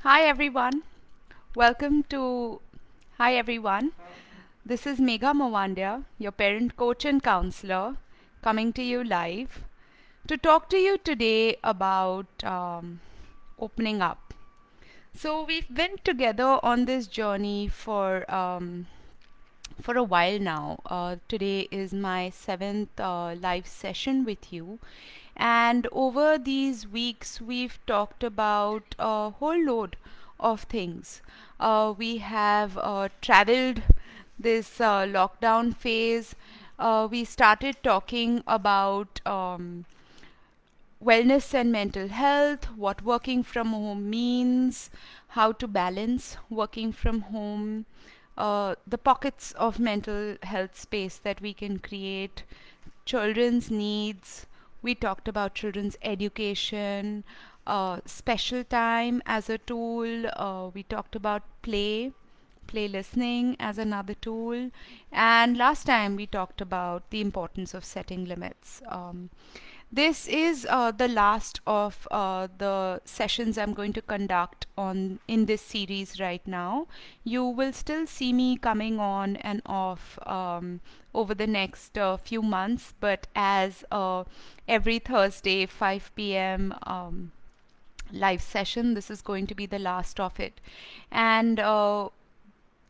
Hi everyone. Welcome to Hi everyone. This is Megha Mawandia, your parent coach and counselor, coming to you live to talk to you today about opening up. So we've been together on this journey for a while now. Today is my seventh live session with you. And over these weeks, we've talked about a whole load of things. We have traveled this lockdown phase. We started talking about wellness and mental health, what working from home means, how to balance working from home, the pockets of mental health space that we can create, children's needs. We talked about children's education, special time as a tool. We talked about play listening as another tool. And last time we talked about the importance of setting limits. This is the last of the sessions I'm going to conduct on in this series right now. You will still see me coming on and off over the next few months, but as every Thursday 5 p.m. Live session, this is going to be the last of it. And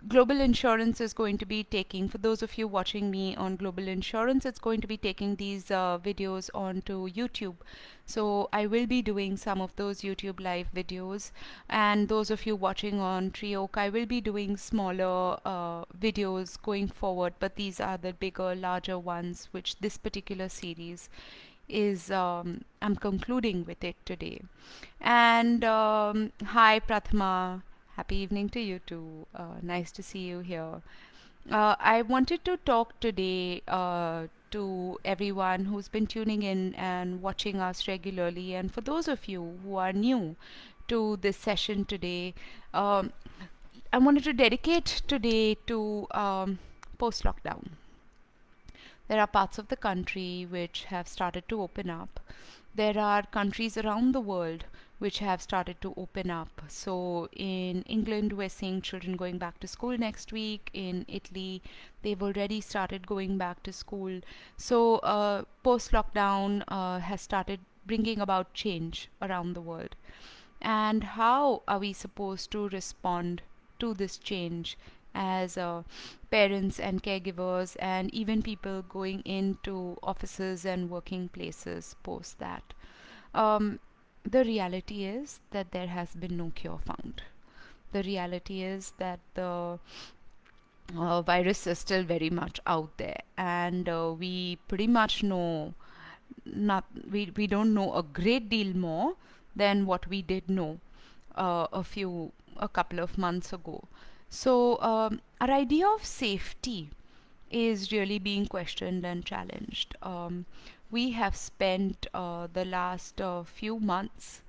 Global Insurance is going to be taking, for those of you watching me on Global Insurance, it's going to be taking these videos onto YouTube. So I will be doing some of those YouTube live videos. And those of you watching on Treeoak, I will be doing smaller videos going forward, but these are the bigger, larger ones, which this particular series is I'm concluding with it today. And hi Prathama, happy evening to you too. Nice to see you here. I wanted to talk today to everyone who's been tuning in and watching us regularly, and for those of you who are new to this session today, um, I wanted to dedicate today to post lockdown. There are parts of the country which have started to open up. There are countries around the world which have started to open up. So in England, we're seeing children going back to school next week. In Italy, they've already started going back to school. So post lockdown has started bringing about change around the world. And how are we supposed to respond to this change as parents and caregivers, and even people going into offices and working places post that? Um, the reality is that there has been no cure found. The reality is that the virus is still very much out there, and we pretty much know not we don't know a great deal more than what we did know a couple of months ago. So our idea of safety is really being questioned and challenged. We have spent the last few months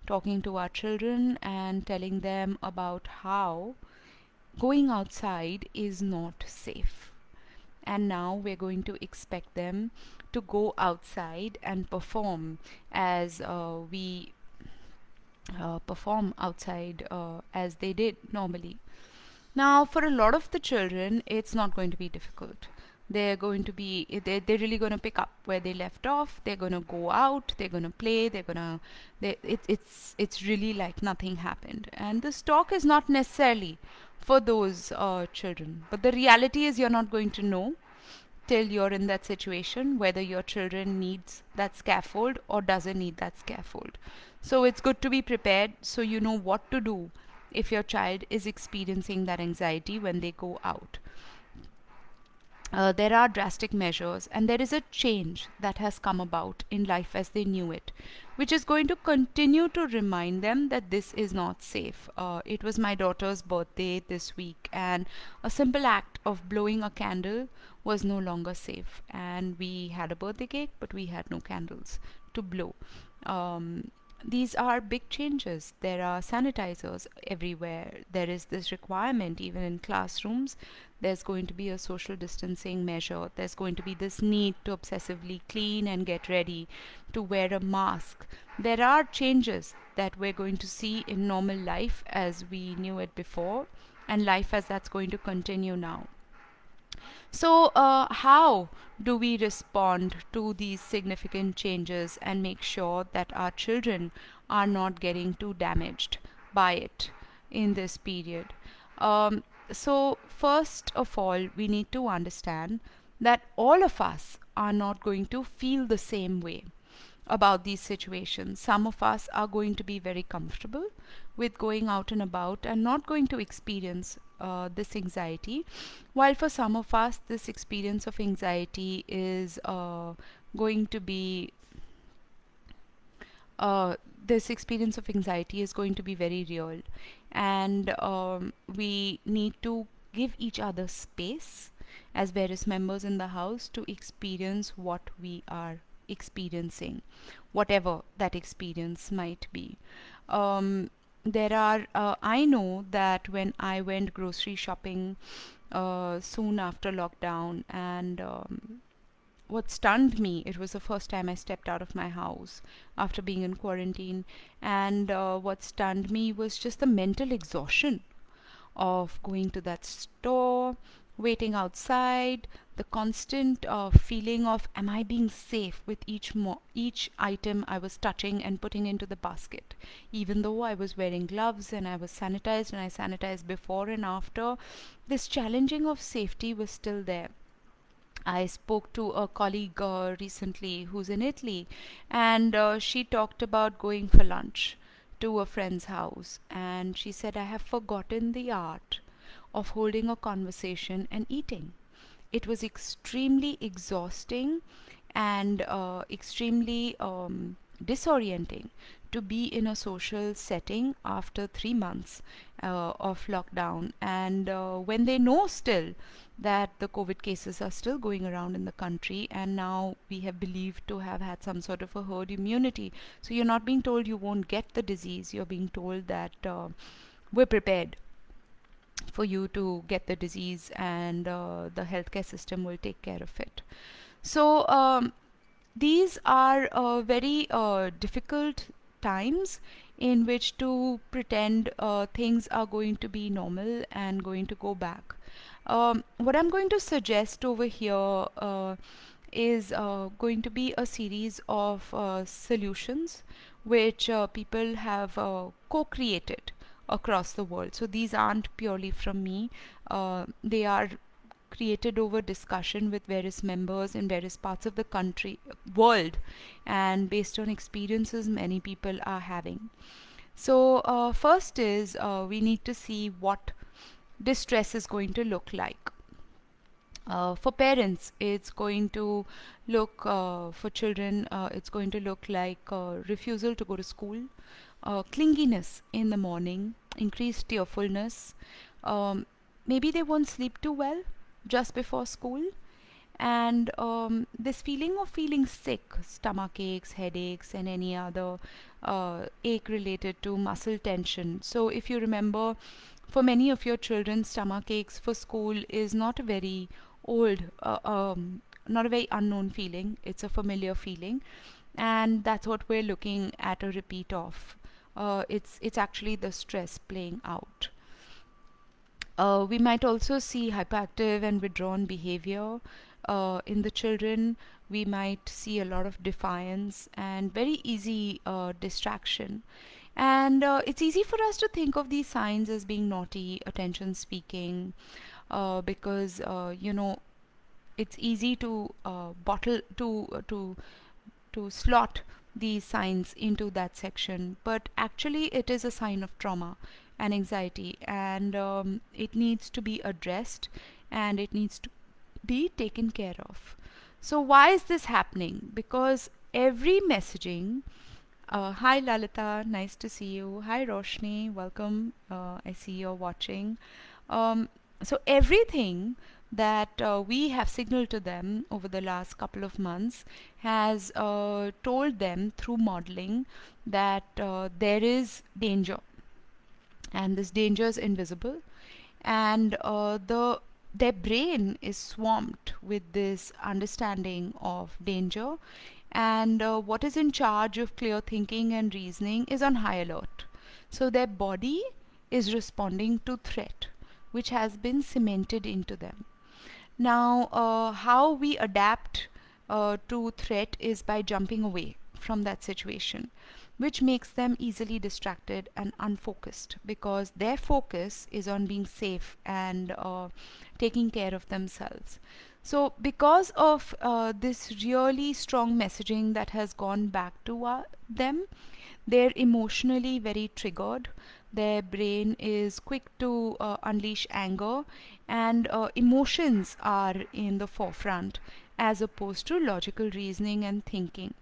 talking to our children and telling them about how going outside is not safe. And now we're going to expect them to go outside and perform as we perform outside as they did normally. Now, for a lot of the children, it's not going to be difficult. They're really going to pick up where they left off. They're going to go out. They're going to play. It's really like nothing happened. And this talk is not necessarily for those children. But the reality is, you're not going to know till you're in that situation whether your children needs that scaffold or doesn't need that scaffold. So it's good to be prepared so you know what to do if your child is experiencing that anxiety when they go out. There are drastic measures, and there is a change that has come about in life as they knew it, which is going to continue to remind them that this is not safe. It was my daughter's birthday this week, and a simple act of blowing a candle was no longer safe. And we had a birthday cake, but we had no candles to blow. These are big changes. There are sanitizers everywhere. There is this requirement, even in classrooms. There's going to be a social distancing measure. There's going to be this need to obsessively clean and get ready, to wear a mask. There are changes that we're going to see in normal life as we knew it before, and life as that's going to continue now. So, how do we respond to these significant changes and make sure that our children are not getting too damaged by it in this period? So, first of all, we need to understand that all of us are not going to feel the same way about these situations. Some of us are going to be very comfortable with going out and about and not going to experience this anxiety, while for some of us, this experience of anxiety is going to be uh, this experience of anxiety is going to be very real, and we need to give each other space as various members in the house to experience what we are experiencing, whatever that experience might be. I know that when I went grocery shopping soon after lockdown, and what stunned me, it was the first time I stepped out of my house after being in quarantine, and what stunned me was just the mental exhaustion of going to that store, waiting outside, the constant feeling of am I being safe with each item I was touching and putting into the basket. Even though I was wearing gloves and I was sanitized and I sanitized before and after, this challenging of safety was still there. I spoke to a colleague recently who's in Italy, and she talked about going for lunch to a friend's house. And she said, I have forgotten the art of holding a conversation and eating. It was extremely exhausting and extremely disorienting to be in a social setting after 3 months of lockdown. And when they know still that the COVID cases are still going around in the country, and now we have believed to have had some sort of a herd immunity. So you're not being told you won't get the disease, you're being told that we're prepared for you to get the disease, and the healthcare system will take care of it. So, these are very difficult times in which to pretend things are going to be normal and going to go back. What I'm going to suggest over here is going to be a series of solutions which people have co created across the world. So these aren't purely from me, they are created over discussion with various members in various parts of the country, world, and based on experiences many people are having. So, first is we need to see what distress is going to look like. For parents, it's going to look, for children, it's going to look like refusal to go to school, clinginess in the morning, increased tearfulness, maybe they won't sleep too well just before school, and this feeling of feeling sick, stomach aches, headaches, and any other ache related to muscle tension. So if you remember, for many of your children, stomach aches for school is not a very old not a very unknown feeling, it's a familiar feeling, and that's what we're looking at a repeat of. It's actually the stress playing out. We might also see hyperactive and withdrawn behavior in the children. We might see a lot of defiance and very easy distraction. And it's easy for us to think of these signs as being naughty, attention speaking, because it's easy to bottle to slot these signs into that section, but actually it is a sign of trauma and anxiety, and it needs to be addressed and it needs to be taken care of. So why is this happening? Because every messaging, hi Lalita, nice to see you. Hi Roshni, welcome. I see you're watching. So everything that we have signaled to them over the last couple of months has told them through modeling that there is danger, and this danger is invisible, and their brain is swamped with this understanding of danger, and what is in charge of clear thinking and reasoning is on high alert. So their body is responding to threat, which has been cemented into them. Now, how we adapt to threat is by jumping away from that situation, which makes them easily distracted and unfocused because their focus is on being safe and taking care of themselves. So, because of this really strong messaging that has gone back to them, they're emotionally very triggered. Their brain is quick to unleash anger, and emotions are in the forefront as opposed to logical reasoning and thinking.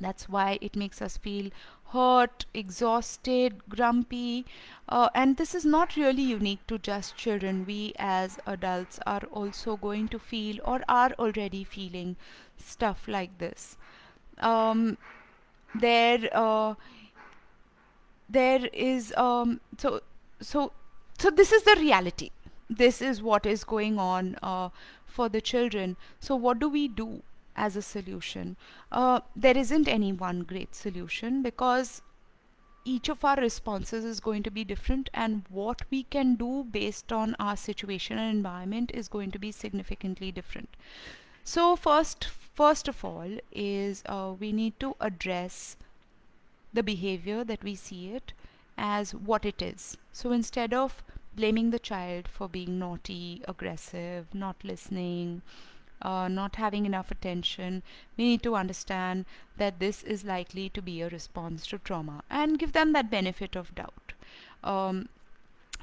That's why it makes us feel hurt, exhausted, grumpy. And this is not really unique to just children. We as adults are also going to feel or are already feeling stuff like this. Um, there, there is so so this is the reality. This is what is going on for the children. So what do we do as a solution? There isn't any one great solution because each of our responses is going to be different, and what we can do based on our situation and environment is going to be significantly different. So first of all is we need to address the behavior that we see it as what it is. So instead of blaming the child for being naughty, aggressive, not listening, not having enough attention, we need to understand that this is likely to be a response to trauma and give them that benefit of doubt. Um,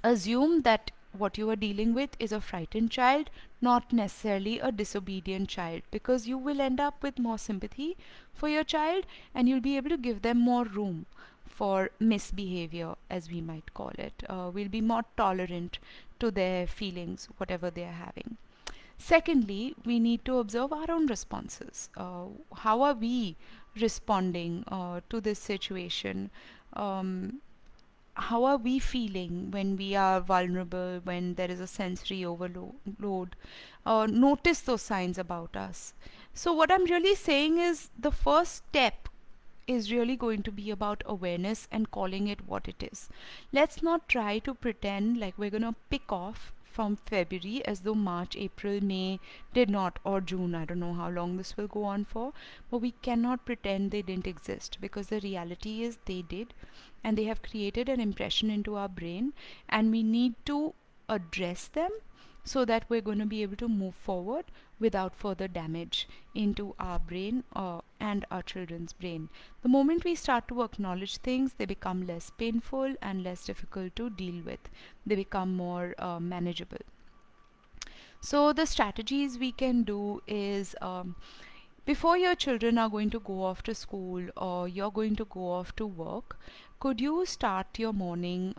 Assume that what you are dealing with is a frightened child, not necessarily a disobedient child, because you will end up with more sympathy for your child and you'll be able to give them more room for misbehavior, as we might call it. We'll be more tolerant to their feelings, whatever they are having. Secondly, we need to observe our own responses. How are we responding to this situation? Um, how are we feeling when we are vulnerable, when there is a sensory overload? Notice those signs about us. So, what I'm really saying is the first step is really going to be about awareness and calling it what it is. Let's not try to pretend like we're going to pick off from February as though March, April, May did not, or June. I don't know how long this will go on for, but we cannot pretend they didn't exist because the reality is they did, and they have created an impression into our brain, and we need to address them so that we're going to be able to move forward without further damage into our brain and our children's brain. The moment we start to acknowledge things, they become less painful and less difficult to deal with. They become more manageable. So, the strategies we can do is before your children are going to go off to school or you're going to go off to work, could you start your morning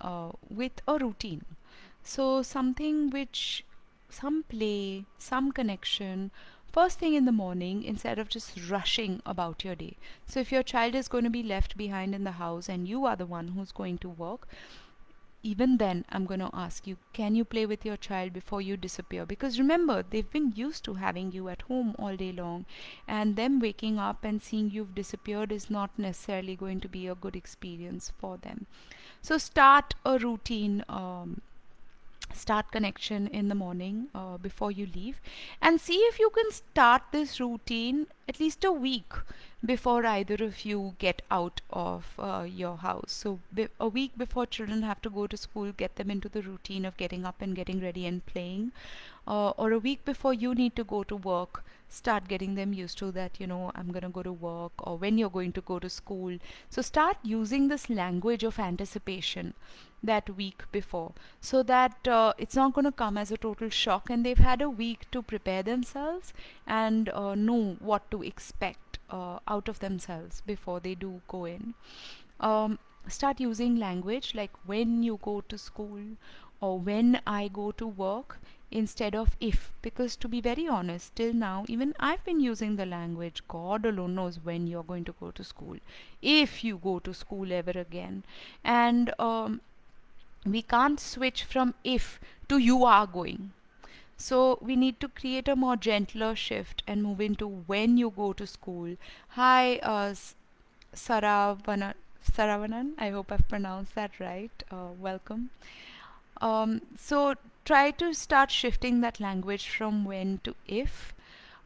with a routine? So, something which, some play, some connection, first thing in the morning instead of just rushing about your day. So, if your child is going to be left behind in the house and you are the one who's going to work, even then I'm going to ask you, can you play with your child before you disappear? Because remember, they've been used to having you at home all day long, and them waking up and seeing you've disappeared is not necessarily going to be a good experience for them. So start a routine, start connection in the morning before you leave, and see if you can start this routine at least a week before either of you get out of your house. So a week before children have to go to school, get them into the routine of getting up and getting ready and playing, or a week before you need to go to work, start getting them used to that, you know, I'm going to go to work, or when you're going to go to school. So start using this language of anticipation that week before, so that it's not going to come as a total shock, and they've had a week to prepare themselves and know what to expect out of themselves before they do go in. Start using language like when you go to school or when I go to work instead of if, because to be very honest, till now even I've been using the language God alone knows when you're going to go to school, if you go to school ever again. And we can't switch from if to you are going. So we need to create a more gentler shift and move into when you go to school. Hi, Saravanan. Saravanan, I hope I've pronounced that right. Welcome. So try to start shifting that language from when to if.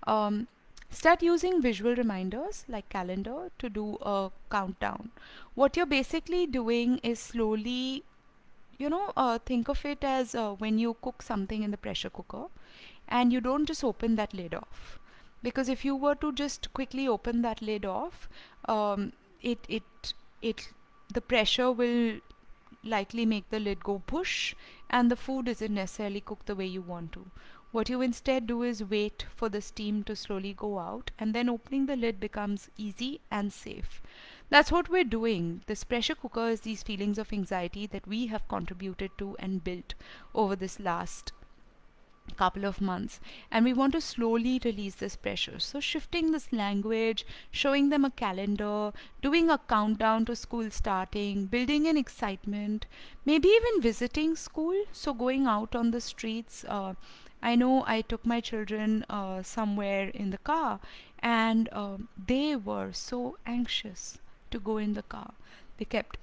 Um, Start using visual reminders like calendar to do a countdown. What you're basically doing is slowly, think of it as when you cook something in the pressure cooker and you don't just open that lid off. Because if you were to just quickly open that lid off, um, it, it, it, the pressure will likely make the lid go push and the food isn't necessarily cooked the way you want to. What you instead do is wait for the steam to slowly go out and then opening the lid becomes easy and safe. That's what we're doing. This pressure cooker is these feelings of anxiety that we have contributed to and built over this last couple of months, and we want to slowly release this pressure. So shifting this language, showing them a calendar, doing a countdown to school starting, building an excitement, maybe even visiting school, so going out on the streets. I know I took my children somewhere in the car, and they were so anxious to go in the car. They kept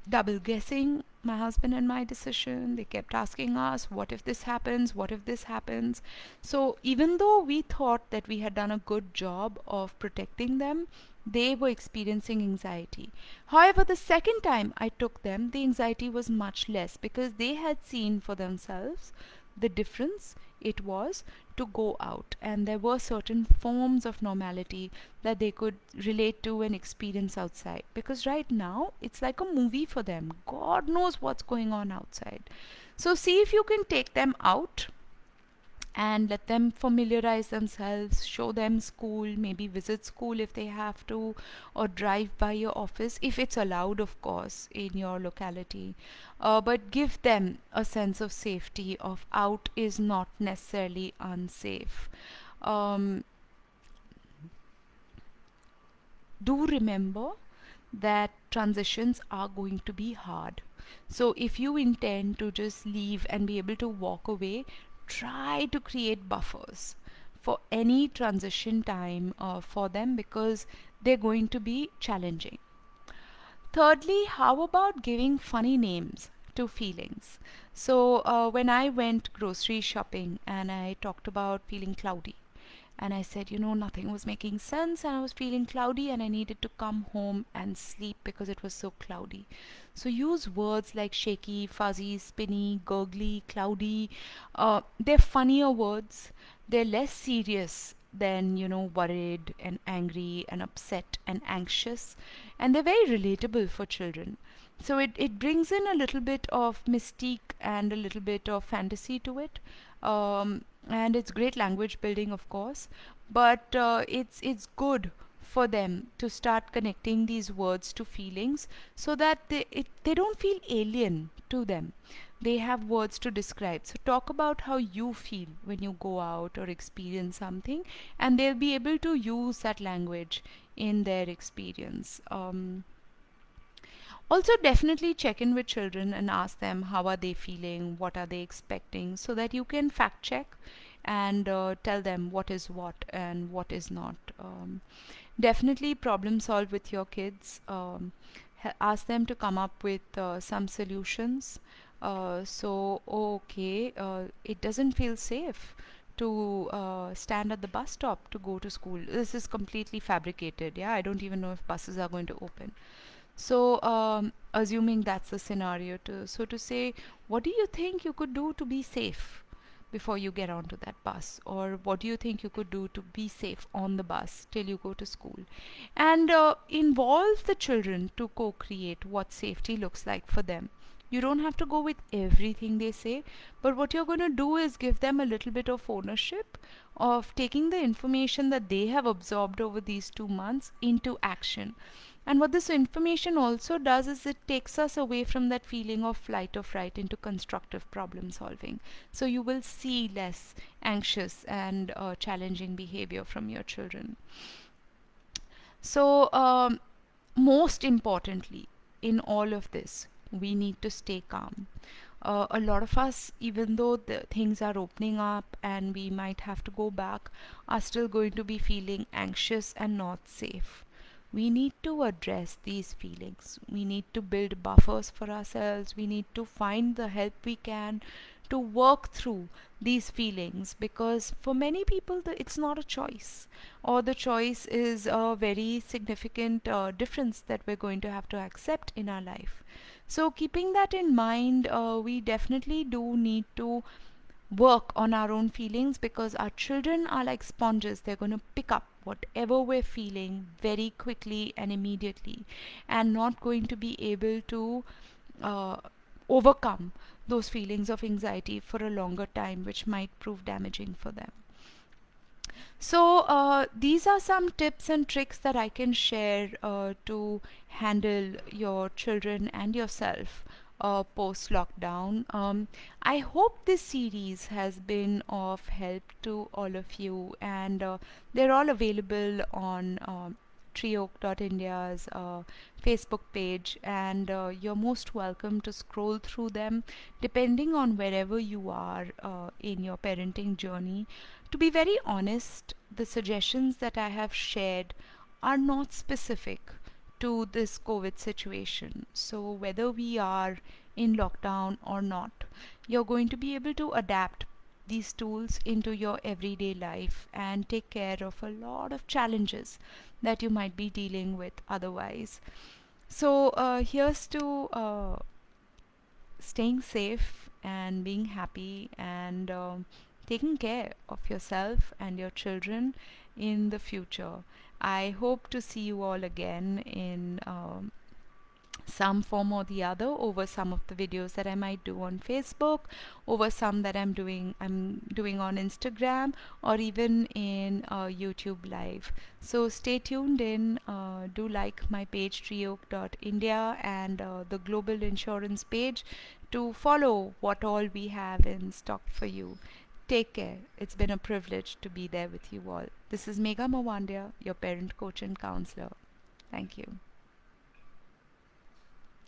double guessing my husband and my decision. They kept asking us, what if this happens? What if this happens? So, even though we thought that we had done a good job of protecting them, they were experiencing anxiety. However, the second time I took them, the anxiety was much less because they had seen for themselves the difference it was to go out, and there were certain forms of normality that they could relate to and experience outside, because right now it's like a movie for them. God knows what's going on outside. So see if you can take them out and let them familiarize themselves, show them school, maybe visit school if they have to, or drive by your office if it's allowed, of course, in your locality. But give them a sense of safety of out is not necessarily unsafe. Um, do remember that transitions are going to be hard. So if you intend to just leave and be able to walk away, try to create buffers for any transition time for them, because they're going to be challenging. Thirdly, how about giving funny names to feelings? So when I went grocery shopping and I talked about feeling cloudy, and I said, nothing was making sense, and I was feeling cloudy, and I needed to come home and sleep because it was so cloudy. So use words like shaky, fuzzy, spinny, gurgly, cloudy. They're funnier words. They're less serious than, worried and angry and upset and anxious. And they're very relatable for children. So it brings in a little bit of mystique and a little bit of fantasy to it. And it's great language building, of course, but it's good for them to start connecting these words to feelings, so that they don't feel alien to them. They have words to describe. So talk about how you feel when you go out or experience something, and they'll be able to use that language in their experience. Also, definitely check in with children and ask them how are they feeling, what are they expecting, so that you can fact check and tell them what is what and what is not. Definitely problem solve with your kids. Ask them to come up with some solutions. It doesn't feel safe to stand at the bus stop to go to school. This is completely fabricated. Yeah, I don't even know if buses are going to open. So, assuming that's the scenario, to say, what do you think you could do to be safe before you get onto that bus, or what do you think you could do to be safe on the bus till you go to school, and involve the children to co-create what safety looks like for them. You don't have to go with everything they say, but what you're going to do is give them a little bit of ownership of taking the information that they have absorbed over these 2 months into action. And what this information also does is it takes us away from that feeling of flight or fright into constructive problem solving. So you will see less anxious and challenging behavior from your children. So, most importantly, in all of this, we need to stay calm. A lot of us, even though the things are opening up and we might have to go back, are still going to be feeling anxious and not safe. We need to address these feelings. We need to build buffers for ourselves. We need to find the help we can to work through these feelings, because for many people it's not a choice, or the choice is a very significant difference that we're going to have to accept in our life. So keeping that in mind, we definitely do need to work on our own feelings, because our children are like sponges. They're going to pick up whatever we're feeling very quickly and immediately, and not going to be able to uh, overcome those feelings of anxiety for a longer time, which might prove damaging for them. So, these are some tips and tricks that I can share to handle your children and yourself post lockdown. I hope this series has been of help to all of you, and they're all available on treeoak.india's Facebook page, and you're most welcome to scroll through them depending on wherever you are in your parenting journey. To be very honest, the suggestions that I have shared are not specific to this COVID situation. So, whether we are in lockdown or not, you're going to be able to adapt these tools into your everyday life and take care of a lot of challenges that you might be dealing with otherwise. So, here's to staying safe and being happy, and taking care of yourself and your children in the future. I hope to see you all again in some form or the other, over some of the videos that I might do on Facebook, over some that I'm doing on Instagram, or even in YouTube live. So stay tuned in. Do like my page treeoak.india and the global insurance page to follow what all we have in stock for you. Take care. It's been a privilege to be there with you all. This is Megha Mawandia, your parent coach and counselor. Thank you.